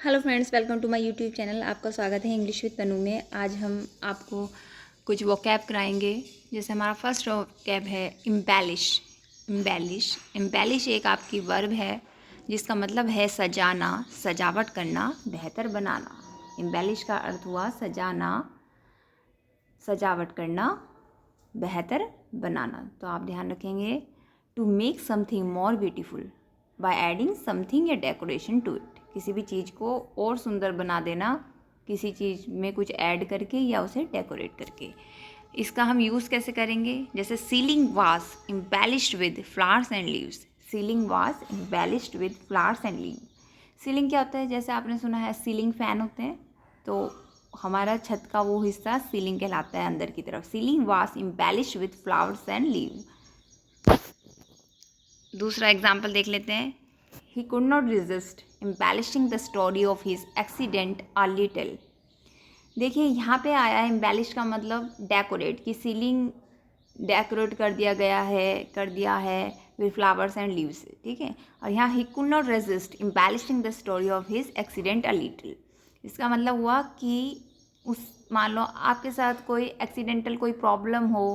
Hello friends, welcome to my YouTube channel. आपका स्वागत है इंग्लिश विद तनु में। आज हम आपको कुछ वोकैब कराएंगे। जैसे हमारा फर्स्ट वोकैब है इम्बेलिश। इम्बेलिश इम्बेलिश एक आपकी वर्ब है जिसका मतलब है सजाना, सजावट करना, बेहतर बनाना। इम्बेलिश का अर्थ हुआ सजाना, सजावट करना, बेहतर बनाना। तो आप ध्यान रखेंगे to make something more beautiful by adding something या डेकोरेशन टू इट। किसी भी चीज़ को और सुंदर बना देना किसी चीज़ में कुछ ऐड करके या उसे डेकोरेट करके। इसका हम यूज़ कैसे करेंगे? जैसे ceiling was embellished with flowers and leaves. Ceiling was embellished with flowers and leaves. Ceiling क्या होता है? जैसे आपने सुना है सीलिंग फैन होते हैं, तो हमारा छत का वो हिस्सा सीलिंग कहलाता है अंदर की तरफ। Ceiling was embellished with flowers and leaves. दूसरा एग्जाम्पल देख लेते हैं। He could not resist embellishing the story of his accident a little। देखिए यहाँ पे आया है embellish का मतलब डेकोरेट, की सीलिंग डेकोरेट कर दिया है विद फ्लावर्स एंड लीव्स, ठीक है। और यहाँ he could not resist embellishing the story of his accident a little। इसका मतलब हुआ कि उस मान लो आपके साथ कोई एक्सीडेंटल कोई प्रॉब्लम हो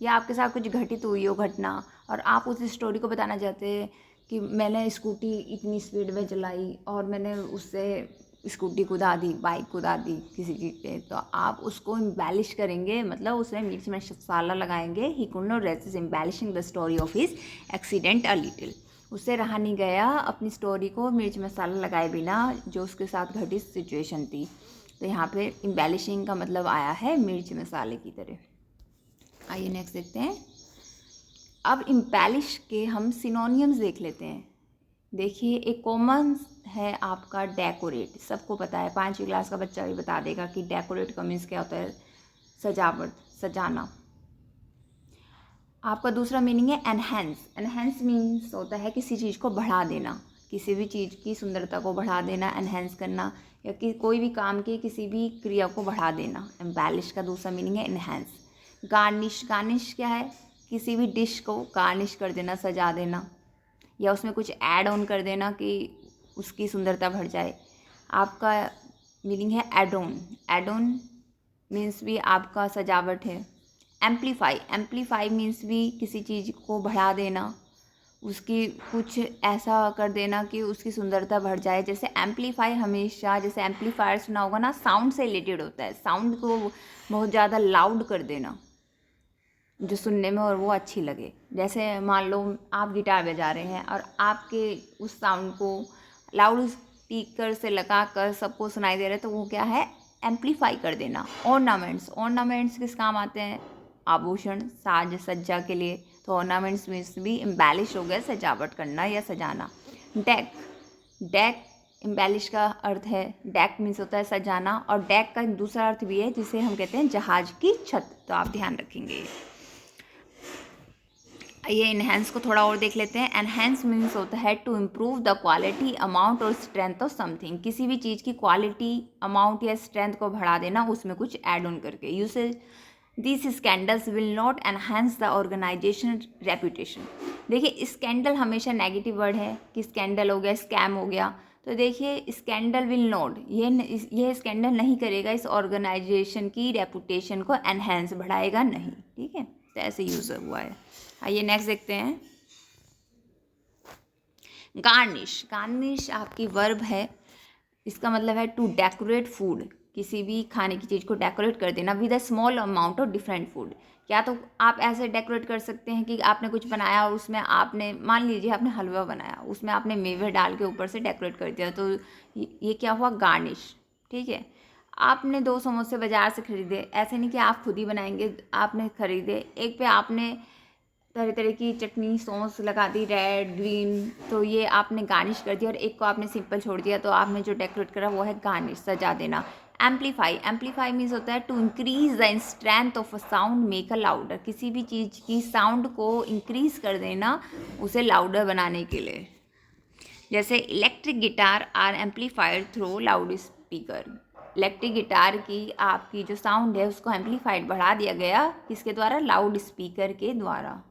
या आपके साथ कुछ घटित हुई हो घटना, और आप उस स्टोरी को बताना चाहते हैं कि मैंने स्कूटी इतनी स्पीड में चलाई और मैंने उससे स्कूटी कुदा दी, बाइक कुदा दी किसी चीज़ पे, तो आप उसको इम्बेलिश करेंगे, मतलब उसमें मिर्च मसाला लगाएंगे। He could not resist embellishing the story of his accident a little. उससे रहा नहीं गया अपनी स्टोरी को मिर्च मसाला लगाए बिना जो उसके साथ घटित सिचुएशन थी। तो यहाँ पे इम्बेलिशिंग का मतलब आया है मिर्च मसाले की तरह। आइए नेक्स्ट देखते हैं। अब इम्बेलिश के हम सिनोनियम्स देख लेते हैं। देखिए एक कॉमन है आपका डेकोरेट, सबको पता है, 5वीं क्लास का बच्चा भी बता देगा कि डेकोरेट का मीन्स क्या होता है, सजावट, सजाना। आपका दूसरा मीनिंग है एनहेंस। एनहेंस मीन्स होता है किसी चीज़ को बढ़ा देना, किसी भी चीज़ की सुंदरता को बढ़ा देना, एनहेंस करना, या कि कोई भी काम की किसी भी क्रिया को बढ़ा देना। एम्बेलिश का दूसरा मीनिंग है एनहेंस। गार्निश, गार्निश क्या है? किसी भी डिश को गार्निश कर देना, सजा देना, या उसमें कुछ ऐड ऑन कर देना कि उसकी सुंदरता बढ़ जाए। आपका मीनिंग है add on. Add on means भी आपका सजावट है। एम्पलीफाई, एम्पलीफाई मीन्स भी किसी चीज़ को बढ़ा देना, उसकी कुछ ऐसा कर देना कि उसकी सुंदरता बढ़ जाए। जैसे एम्पलीफाई हमेशा, जैसे एम्पलीफायर सुना होगा ना, साउंड से रिलेटेड होता है। साउंड को बहुत ज़्यादा लाउड कर देना जो सुनने में और वो अच्छी लगे। जैसे मान लो आप गिटार बजा रहे हैं और आपके उस साउंड को लाउड स्पीकर से लगा कर सबको सुनाई दे रहा है, तो वो क्या है? एम्पलीफाई कर देना। ऑर्नामेंट्स, ऑर्नामेंट्स किस काम आते हैं? आभूषण, साज सज्जा के लिए। तो ऑर्नामेंट्स मीन्स भी इम्बेलिश हो गया, सजावट करना या सजाना। डेक, डेक इम्बेलिश का अर्थ है, डेक मीन्स होता है सजाना, और डेक का दूसरा अर्थ भी है जिसे हम कहते हैं जहाज की छत। तो आप ध्यान रखेंगे। ये इन्हेंस को थोड़ा और देख लेते हैं। एनहेंस मीन्स होता है to improve the quality, amount or strength of something. किसी भी चीज़ की क्वालिटी, अमाउंट या स्ट्रेंथ को बढ़ा देना उसमें कुछ ऐड ऑन करके। Usage, this scandals will not enhance the organisation reputation. देखिए स्कैंडल हमेशा नेगेटिव वर्ड है कि स्कैंडल हो गया, स्कैम हो गया। तो देखिए स्कैंडल विल नॉट, ये स्कैंडल नहीं करेगा इस ऑर्गेनाइजेशन की रेपुटेशन को एनहेंस, बढ़ाएगा नहीं, ठीक है। तो ऐसे यूज़ हुआ है। आइए नेक्स्ट देखते हैं। गार्निश, गार्निश आपकी वर्ब है। इसका मतलब है टू डेकोरेट फूड, किसी भी खाने की चीज़ को डेकोरेट कर देना with a small amount of different food. क्या तो आप ऐसे डेकोरेट कर सकते हैं कि आपने कुछ बनाया और उसमें आपने, मान लीजिए आपने हलवा बनाया, उसमें आपने मेवे डाल के ऊपर से डेकोरेट कर दिया, तो ये क्या हुआ? गार्निश, ठीक है। आपने 2 समोसे बाज़ार से खरीदे, ऐसे नहीं कि आप खुद ही बनाएंगे, आपने खरीदे, एक पे आपने तरह तरह की चटनी सॉस लगा दी, रेड ग्रीन, तो ये आपने गार्निश कर दिया, और एक को आपने सिंपल छोड़ दिया, तो आपने जो डेकोरेट करा वो है गार्निश, सजा देना। एम्पलीफाई, एम्पलीफाई मीन्स होता है to increase the strength of a sound, make a louder. किसी भी चीज़ की साउंड को इंक्रीज कर देना उसे लाउडर बनाने के लिए। जैसे electric guitar are amplified through loud speaker. Electric guitar की आपकी जो साउंड है उसको एम्पलीफाइड, बढ़ा दिया गया किसके द्वारा? लाउड स्पीकर के द्वारा।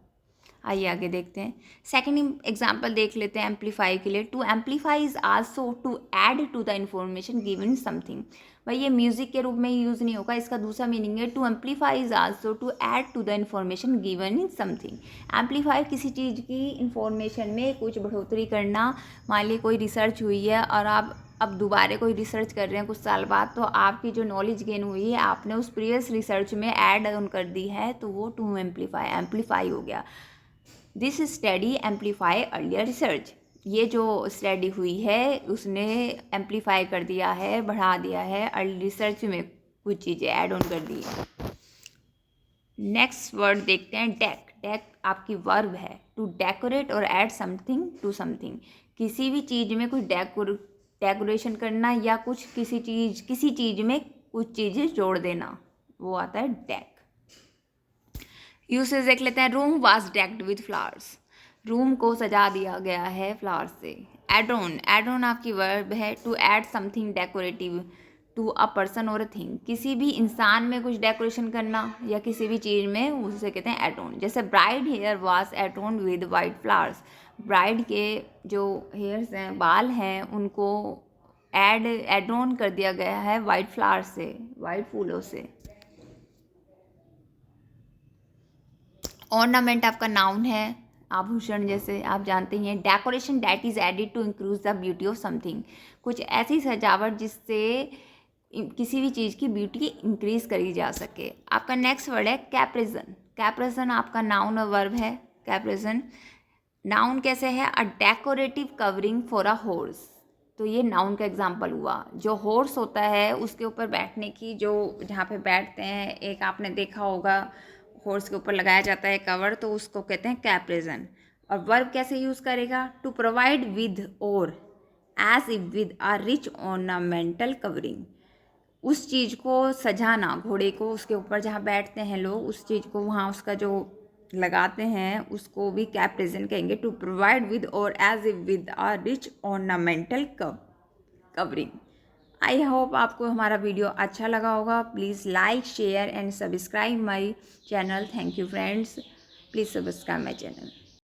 आइए आगे देखते हैं। सेकेंड एग्जाम्पल देख लेते हैं एम्पलीफाई के लिए। To amplify is also to add to the information given something. भाई ये म्यूजिक के रूप में यूज़ नहीं होगा, इसका दूसरा मीनिंग है to amplify is also to add to the information given in something. Amplify किसी चीज़ की इंफॉर्मेशन में कुछ बढ़ोतरी करना। मान ली कोई रिसर्च हुई है और आप अब दोबारा कोई रिसर्च कर रहे हैं कुछ साल बाद, तो आपकी जो नॉलेज गेन हुई है आपने उस प्रीवियस रिसर्च में ऐड ऑन कर दी है, तो वो टू एम्पलीफाई हो गया। This study amplify earlier research. ये जो स्टडी हुई है उसने एम्पलीफाई कर दिया है, बढ़ा दिया है अर्ली रिसर्च में, कुछ चीज़ें ऐड ऑन कर दी है। नेक्स्ट वर्ड देखते हैं डेक। डेक आपकी वर्ब है, टू डेकोरेट और ऐड समथिंग टू समथिंग। किसी भी चीज़ में कुछ डेकोरेशन करना या कुछ किसी चीज़ में कुछ चीज़ें जोड़ देना, वो आता है डेक। यूसेज देख लेते हैं। Room was decked with flowers. Room को सजा दिया गया है फ्लावर से। एडोन, एडोन आपकी वर्ब है, to add something decorative to a person or a thing. किसी भी इंसान में कुछ डेकोरेशन करना या किसी भी चीज़ में, उसे कहते हैं एडोन। जैसे bride hair was adorn with white flowers. Bride के जो हेयर्स हैं, बाल हैं, उनको एडोन कर दिया गया है वाइट फ्लावर से, वाइट फूलों से। ऑर्नामेंट आपका नाउन है, आभूषण जैसे आप जानते ही हैं। Decoration that is added to increase the beauty of something. कुछ ऐसी सजावट जिससे किसी भी चीज़ की ब्यूटी इंक्रीज करी जा सके। आपका नेक्स्ट वर्ड है कैप्रिजन। कैप्रिजन आपका नाउन और वर्ब है। कैप्रिजन नाउन कैसे है? A decorative covering for a horse. तो ये नाउन का एग्जाम्पल हुआ। जो हॉर्स होता है उसके ऊपर बैठने की, जो जहाँ पे बैठते हैं, एक आपने देखा होगा हॉर्स के ऊपर लगाया जाता है कवर, तो उसको कहते हैं कैप्रिजन। और वर्ब कैसे यूज़ करेगा? To provide with or as if with a rich ornamental covering. उस चीज़ को सजाना, घोड़े को उसके ऊपर जहाँ बैठते हैं लोग, उस चीज़ को वहाँ उसका जो लगाते हैं उसको भी कैप्रिजन कहेंगे। To provide with or as if with a rich ornamental covering. I hope आपको हमारा वीडियो अच्छा लगा होगा। Please like, share and subscribe my channel. Thank you friends, please subscribe my channel.